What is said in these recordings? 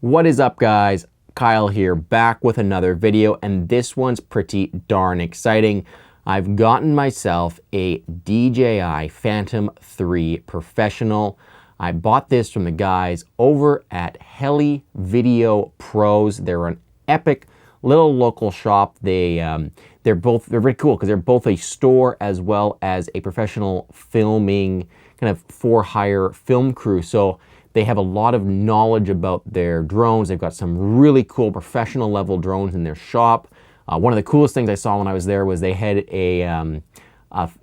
What is up, guys? Kyle here, back with another video, and this one's pretty darn exciting. I've gotten myself a DJI Phantom 3 Professional. I bought this from the guys over at Heli Video Pros. They're an epic little local shop. They're very cool because they're both a store as well as a professional filming kind of for hire film crew. So they have a lot of knowledge about their drones. They've got some really cool professional level drones in their shop. One of the coolest things I saw when I was there was they had a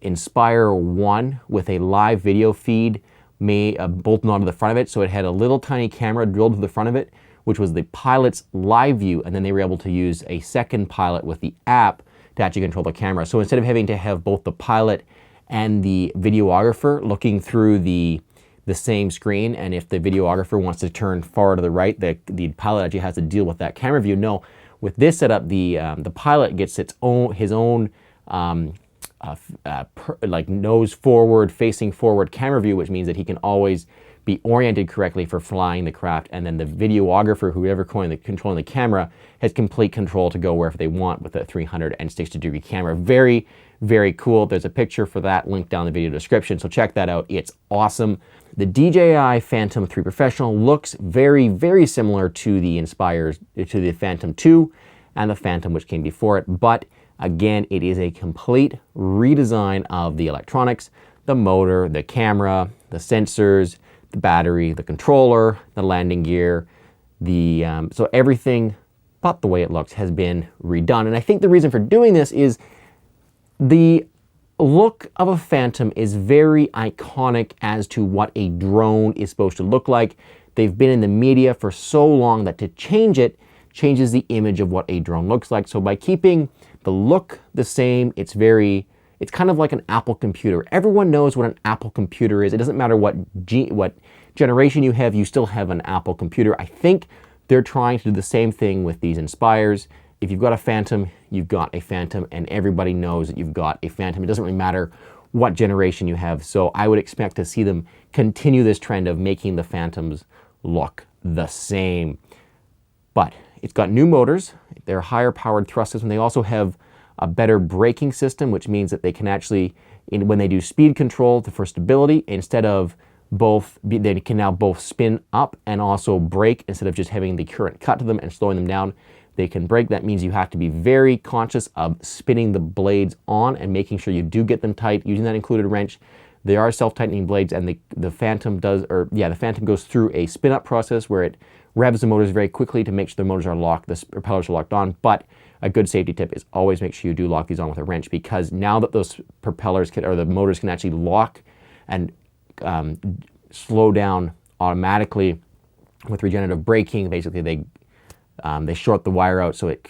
Inspire 1 with a live video feed bolted onto the front of it. So it had a little tiny camera drilled to the front of it, which was the pilot's live view, and then they were able to use a second pilot with the app to actually control the camera. So instead of having to have both the pilot and the videographer looking through the same screen, and if the videographer wants to turn far to the right, the pilot actually has to deal with that camera view. No, with this setup, the pilot gets his own like nose forward, facing forward camera view, which means that he can always be oriented correctly for flying the craft, and then the videographer, whoever controlling the camera, has complete control to go wherever they want with a 360-degree camera. Very, very cool. There's a picture for that linked down in the video description, so check that out. It's awesome. The DJI Phantom 3 Professional looks very, very similar to the Phantom 2 and the Phantom which came before it, but again, it is a complete redesign of the electronics, the motor, the camera, the sensors, the battery, the controller, the landing gear, so everything but the way it looks has been redone. And I think the reason for doing this is the look of a Phantom is very iconic as to what a drone is supposed to look like. They've been in the media for so long that to change it changes the image of what a drone looks like. So by keeping the look the same, it's kind of like an Apple computer. Everyone knows what an Apple computer is. It doesn't matter what generation you have, you still have an Apple computer. I think they're trying to do the same thing with these Inspires. If you've got a Phantom, you've got a Phantom, and everybody knows that you've got a Phantom. It doesn't really matter what generation you have. So I would expect to see them continue this trend of making the Phantoms look the same. But it's got new motors. They're higher powered thrust systems. They also have a better braking system, which means that they can actually, when they do speed control for stability, instead of they can now both spin up and also brake instead of just having the current cut to them and slowing them down. They can brake. That means you have to be very conscious of spinning the blades on and making sure you do get them tight, using that included wrench. They are self-tightening blades, and the Phantom the Phantom goes through a spin-up process where it revs the motors very quickly to make sure the motors are locked, the propellers are locked on. But a good safety tip is always make sure you do lock these on with a wrench, because now that those the motors can actually lock and slow down automatically with regenerative braking, basically they short the wire out, so it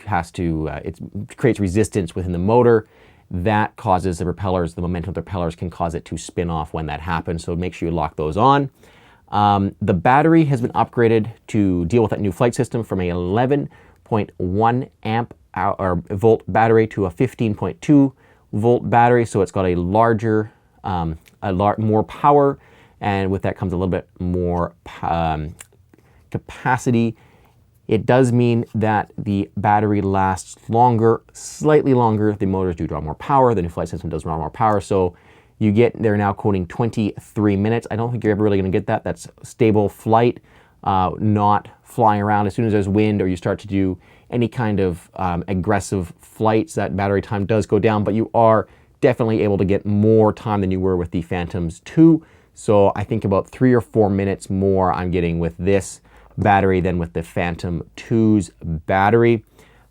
creates resistance within the motor. That causes the momentum of the propellers can cause it to spin off when that happens, so make sure you lock those on. The battery has been upgraded to deal with that new flight system from a 11.1 volt battery to a 15.2 volt battery, so it's got a larger, more power, and with that comes a little bit more capacity. It does mean that the battery lasts longer, slightly longer. The motors do draw more power. The new flight system does draw more power. So they're now quoting 23 minutes. I don't think you're ever really going to get that. That's stable flight, not flying around. As soon as there's wind or you start to do any kind of aggressive flights, that battery time does go down, but you are definitely able to get more time than you were with the Phantoms 2. So I think about 3 or 4 minutes more I'm getting with this battery than with the Phantom 2's battery.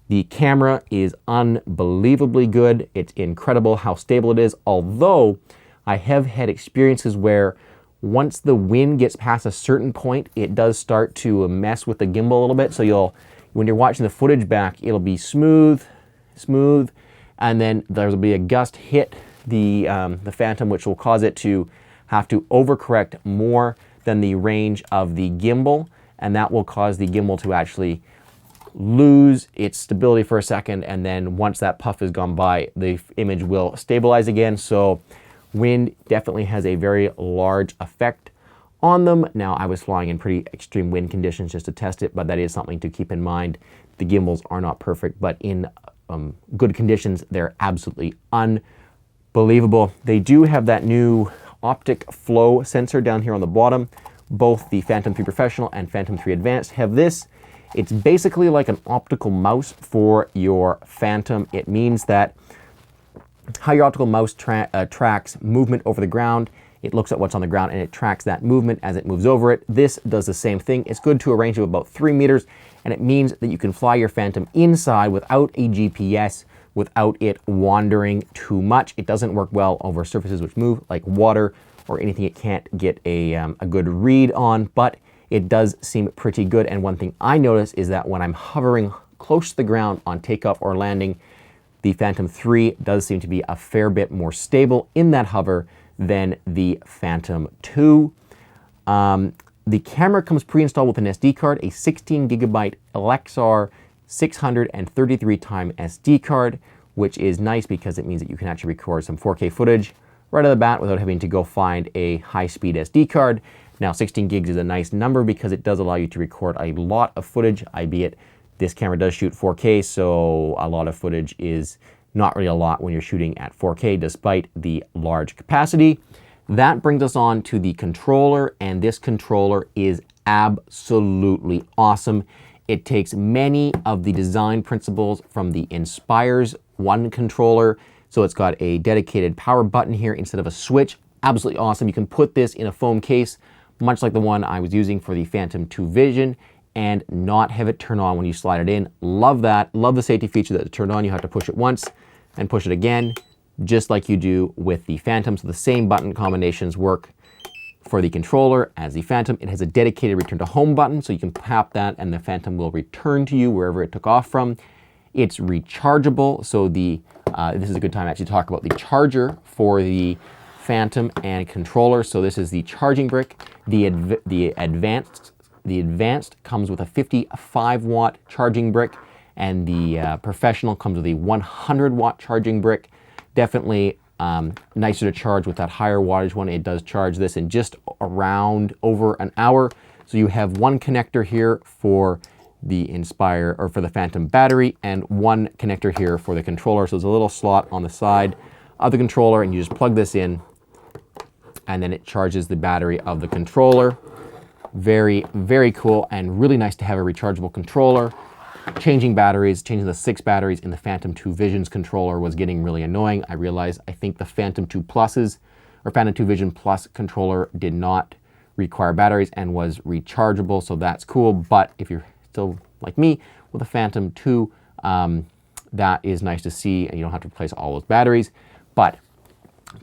The camera is unbelievably good. It's incredible how stable it is, although I have had experiences where once the wind gets past a certain point, it does start to mess with the gimbal a little bit. So when you're watching the footage back, it'll be smooth, and then there'll be a gust hit the Phantom, which will cause it to have to overcorrect more than the range of the gimbal, and that will cause the gimbal to actually lose its stability for a second, and then once that puff has gone by, the image will stabilize again. So wind definitely has a very large effect on them. Now, I was flying in pretty extreme wind conditions just to test it, but that is something to keep in mind. The gimbals are not perfect, but in good conditions, they're absolutely unbelievable. They do have that new optic flow sensor down here on the bottom. Both the Phantom 3 Professional and Phantom 3 Advanced have this. It's basically like an optical mouse for your Phantom. It means that how your optical mouse tracks movement over the ground, it looks at what's on the ground and it tracks that movement as it moves over it. This does the same thing. It's good to a range of about 3 meters, and it means that you can fly your Phantom inside without a GPS, without it wandering too much. It doesn't work well over surfaces which move, like water or anything it can't get a good read on, but it does seem pretty good. And one thing I notice is that when I'm hovering close to the ground on takeoff or landing, the Phantom 3 does seem to be a fair bit more stable in that hover than the Phantom 2. The camera comes pre-installed with an SD card, a 16 gigabyte LXR 633 time SD card, which is nice because it means that you can actually record some 4K footage right out of the bat without having to go find a high-speed SD card. Now, 16 gigs is a nice number because it does allow you to record a lot of footage, albeit this camera does shoot 4K, so a lot of footage is not really a lot when you're shooting at 4K despite the large capacity. That brings us on to the controller, and this controller is absolutely awesome. It takes many of the design principles from the Inspire's One controller. So it's got a dedicated power button here instead of a switch. Absolutely awesome. You can put this in a foam case, much like the one I was using for the Phantom 2 Vision, and not have it turn on when you slide it in. Love that. Love the safety feature that it turned on. You have to push it once and push it again, just like you do with the Phantom. So the same button combinations work for the controller as the Phantom. It has a dedicated return to home button, so you can tap that and the Phantom will return to you wherever it took off from. It's rechargeable, so this is a good time to actually talk about the charger for the Phantom and controller. So this is the charging brick. The advanced comes with a 55 watt charging brick, and the Professional comes with a 100 watt charging brick. Definitely nicer to charge with that higher wattage one. It does charge this in just around over an hour. So you have one connector here for the Inspire or for the Phantom battery and one connector here for the controller. So there's a little slot on the side of the controller, and you just plug this in and then it charges the battery of the controller. Very, very cool and really nice to have a rechargeable controller. Changing the 6 batteries in the Phantom 2 Vision's controller was getting really annoying. I realized I think the Phantom 2 Plus's or Phantom 2 Vision Plus controller did not require batteries and was rechargeable, so that's cool. But if you're still like me with a Phantom 2, that is nice to see, and you don't have to replace all those batteries. But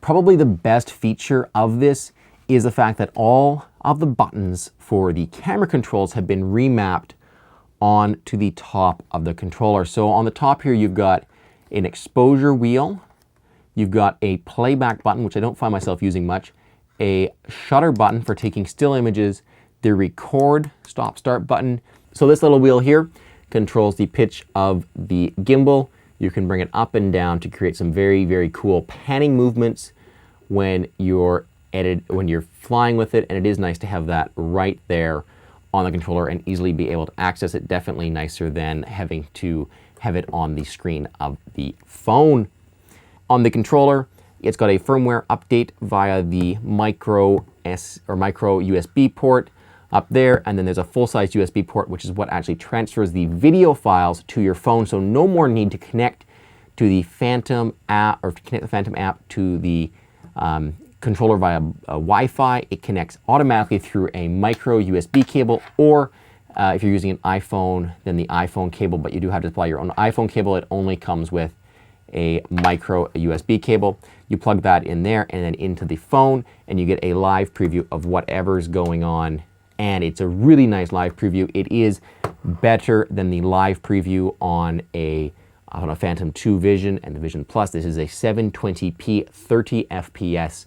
probably the best feature of this is the fact that all of the buttons for the camera controls have been remapped onto the top of the controller. So on the top here, you've got an exposure wheel, you've got a playback button, which I don't find myself using much, a shutter button for taking still images, the record stop-start button. So this little wheel here controls the pitch of the gimbal. You can bring it up and down to create some very, very cool panning movements when you're flying with it, and it is nice to have that right there on the controller and easily be able to access it. Definitely nicer than having to have it on the screen of the phone. On the controller, it's got a firmware update via the micro USB port up there, and then there's a full-size USB port, which is what actually transfers the video files to your phone. So no more need to connect to the Phantom app or to connect the Phantom app to the controller via Wi-Fi. It connects automatically through a micro USB cable, or if you're using an iPhone, then the iPhone cable, but you do have to supply your own iPhone cable. It only comes with a micro USB cable. You plug that in there and then into the phone, and you get a live preview of whatever's going on. And it's a really nice live preview. It is better than the live preview on a Phantom 2 Vision and the Vision Plus. This is a 720p 30 FPS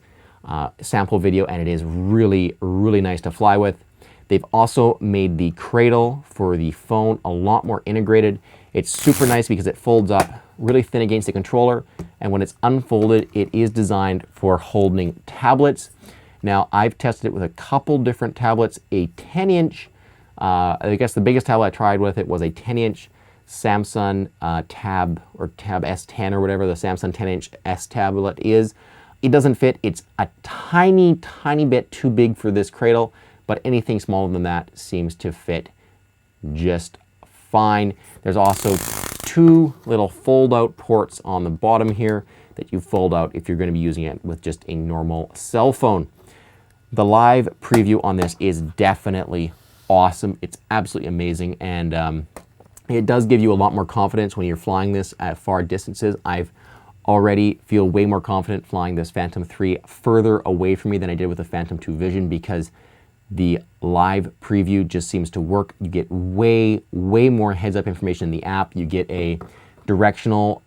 sample video, and it is really, really nice to fly with. They've also made the cradle for the phone a lot more integrated. It's super nice because it folds up really thin against the controller, and when it's unfolded, it is designed for holding tablets. Now, I've tested it with a couple different tablets, a 10-inch, I guess the biggest tablet I tried with it was a 10-inch Samsung Tab S10 or whatever the Samsung 10-inch S tablet is. It doesn't fit. It's a tiny, tiny bit too big for this cradle, but anything smaller than that seems to fit just fine. There's also two little fold-out ports on the bottom here that you fold out if you're going to be using it with just a normal cell phone. The live preview on this is definitely awesome. It's absolutely amazing, and it does give you a lot more confidence when you're flying this at far distances. I've already feel way more confident flying this Phantom 3 further away from me than I did with the Phantom 2 Vision, because the live preview just seems to work. You get way more heads-up information in the app. You get a directional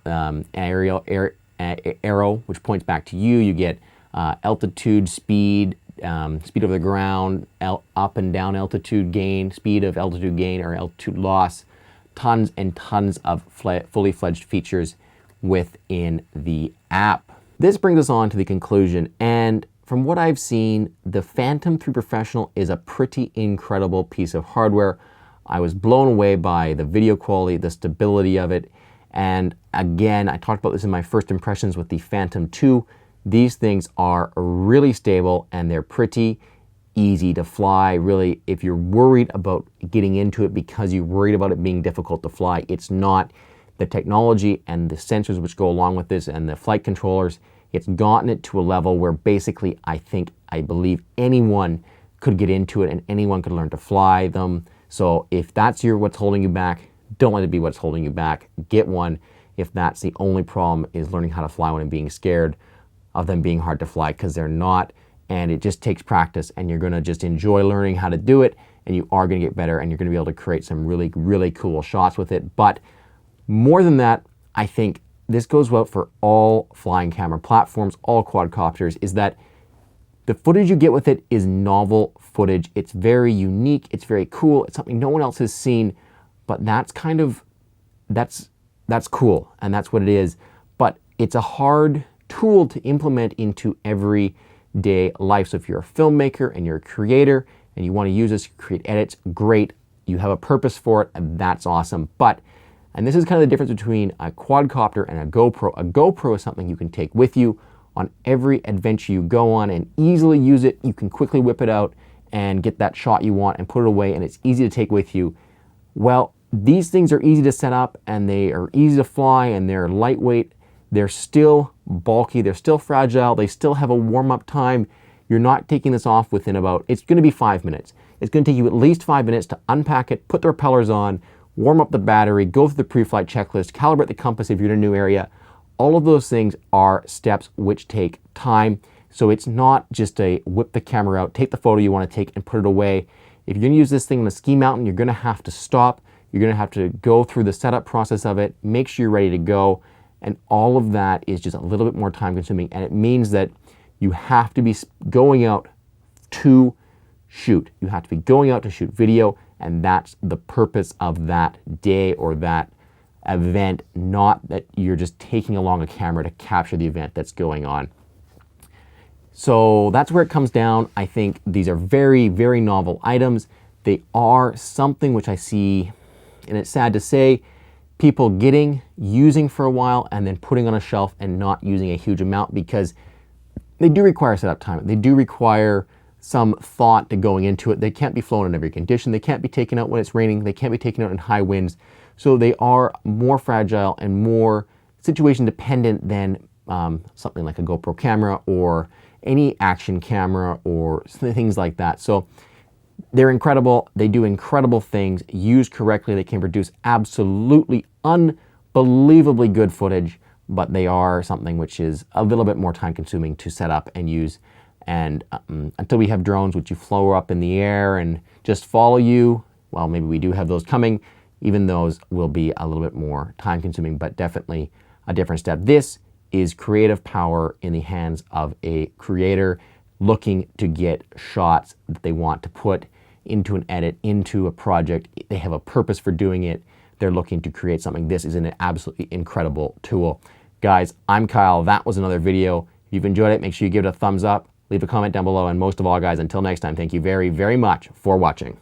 arrow, which points back to you. You get altitude, speed, speed over the ground, up and down altitude gain, speed of altitude gain or altitude loss, tons and tons of fully fledged features within the app. This brings us on to the conclusion, and from what I've seen, the Phantom 3 Professional is a pretty incredible piece of hardware. I was blown away by the video quality, the stability of it, and again, I talked about this in my first impressions with the Phantom 2. These things are really stable and they're pretty easy to fly. Really, if you're worried about getting into it because you're worried about it being difficult to fly, it's not. The technology and the sensors which go along with this and the flight controllers, it's gotten it to a level where basically I believe anyone could get into it and anyone could learn to fly them. So if that's what's holding you back, don't let it be what's holding you back. Get one if that's the only problem, is learning how to fly one and being scared of them being hard to fly, because they're not. And it just takes practice, and you're going to just enjoy learning how to do it, and you are going to get better, and you're going to be able to create some really cool shots with it. But more than that, I think this goes well for all flying camera platforms, all quadcopters, is that the footage you get with it is novel footage. It's very unique, it's very cool, it's something no one else has seen, but that's cool, and that's what it is. But it's a hard tool to implement into everyday life. So if you're a filmmaker and you're a creator and you want to use this to create edits, great. You have a purpose for it, and that's awesome. And this is kind of the difference between a quadcopter and a GoPro. A GoPro is something you can take with you on every adventure you go on and easily use it. You can quickly whip it out and get that shot you want and put it away, and it's easy to take with you. Well, these things are easy to set up, and they are easy to fly, and they're lightweight. They're still bulky, they're still fragile, they still have a warm-up time. You're not taking this off within it's going to be 5 minutes. It's going to take you at least 5 minutes to unpack it, put the propellers on, warm up the battery, go through the pre-flight checklist, calibrate the compass if you're in a new area. All of those things are steps which take time. So it's not just a whip the camera out, take the photo you want to take and put it away. If you're going to use this thing on a ski mountain, you're going to have to stop. You're going to have to go through the setup process of it, make sure you're ready to go. And all of that is just a little bit more time consuming. And it means that you have to be going out to shoot. You have to be going out to shoot video, and that's the purpose of that day or that event, not that you're just taking along a camera to capture the event that's going on. So that's where it comes down. I think these are very novel items. They are something which I see, and it's sad to say, people using for a while and then putting on a shelf and not using a huge amount, because they do require setup time. They do require some thought to going into it. They can't be flown in every condition. They can't be taken out when it's raining. They can't be taken out in high winds. So they are more fragile and more situation dependent than something like a GoPro camera or any action camera or things like that. So they're incredible. They do incredible things. Used correctly, they can produce absolutely unbelievably good footage, but they are something which is a little bit more time consuming to set up and use. And until we have drones which you flow up in the air and just follow you, well, maybe we do have those coming. Even those will be a little bit more time consuming, but definitely a different step. This is creative power in the hands of a creator looking to get shots that they want to put into an edit, into a project. They have a purpose for doing it. They're looking to create something. This is an absolutely incredible tool. Guys, I'm Kyle. That was another video. If you've enjoyed it, make sure you give it a thumbs up, leave a comment down below. And most of all, guys, until next time, thank you very, very much for watching.